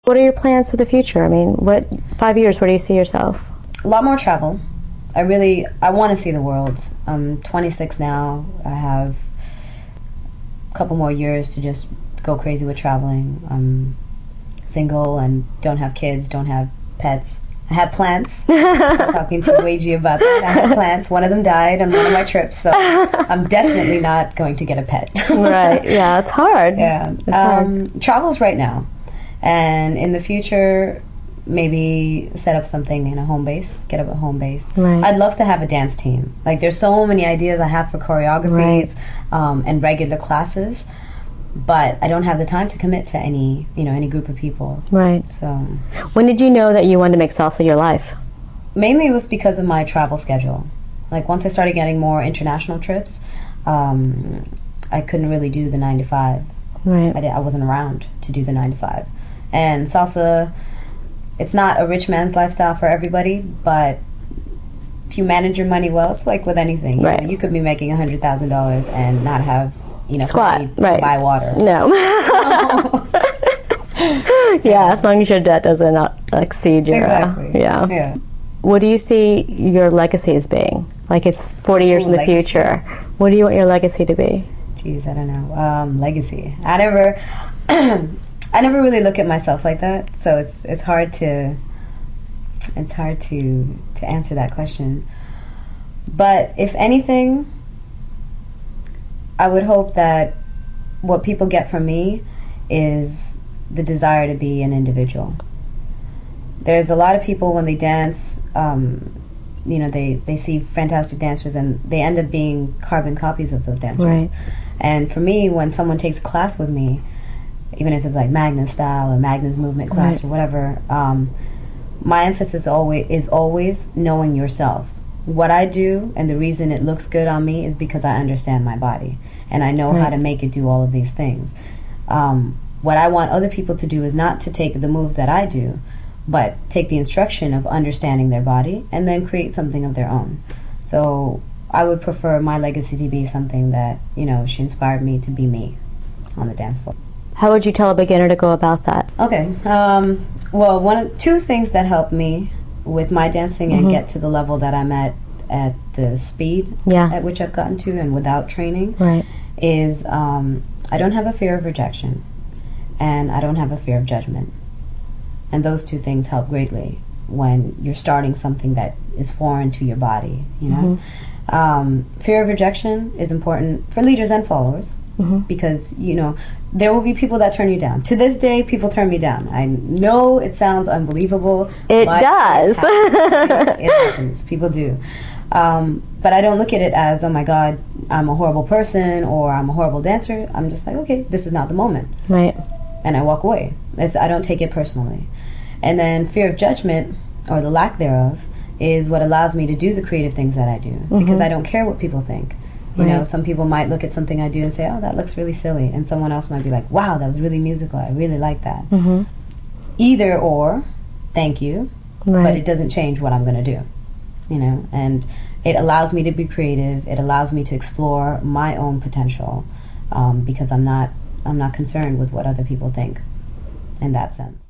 What are your plans for the future? I mean, 5 years, where do you see yourself? A lot more travel. I want to see the world. I'm 26 now. I have a couple more years to just go crazy with traveling. I'm single and don't have kids, don't have pets. I have plants. I was talking to Waygee about that. I have plants. One of them died on one of my trips, so I'm definitely not going to get a pet. Right. Yeah, it's hard. Yeah. It's hard. Travel's right now. And in the future, maybe set up something in a home base, get up a home base. Right. I'd love to have a dance team. Like, there's so many ideas I have for choreographies, and regular classes, but I don't have the time to commit to any group of people. Right. So, when did you know that you wanted to make salsa your life? Mainly it was because of my travel schedule. Like, once I started getting more international trips, I couldn't really do the 9 to 5. Right. I wasn't around to do the 9 to 5. And salsa, it's not a rich man's lifestyle for everybody, but if you manage your money well, it's like with anything. You could be making $100,000 and not have enough money to buy water. No. Yeah, as long as your debt doesn't exceed your... Exactly. Yeah. What do you see your legacy as being? Like, it's 40 years in the future. What do you want your legacy to be? Jeez, I don't know. Legacy. I never really look at myself like that, so it's hard to answer that question. But if anything, I would hope that what people get from me is the desire to be an individual. There's a lot of people when they dance, they see fantastic dancers and they end up being carbon copies of those dancers. Right. And for me, when someone takes a class with me, even if it's like Magna style or Magna's movement class or whatever, my emphasis is always knowing yourself. What I do and the reason it looks good on me is because I understand my body and I know how to make it do all of these things. What I want other people to do is not to take the moves that I do, but take the instruction of understanding their body and then create something of their own. So I would prefer my legacy to be something that, she inspired me to be me on the dance floor. How would you tell a beginner to go about that? Okay. Two things that helped me with my dancing and get to the level that I'm at the speed at which I've gotten to and without training is I don't have a fear of rejection and I don't have a fear of judgment. And those two things help greatly when you're starting something that is foreign to your body, Fear of rejection is important for leaders and followers because, there will be people that turn you down. To this day, people turn me down. I know it sounds unbelievable. It does. It happens. People do. But I don't look at it as, oh my God, I'm a horrible person or I'm a horrible dancer. I'm just like, okay, this is not the moment. Right. And I walk away. I don't take it personally. And then fear of judgment, or the lack thereof, is what allows me to do the creative things that I do because I don't care what people think. Some people might look at something I do and say, oh, that looks really silly. And someone else might be like, wow, that was really musical. I really like that. Either or, thank you, but it doesn't change what I'm going to do. And it allows me to be creative. It allows me to explore my own potential because I'm not concerned with what other people think in that sense.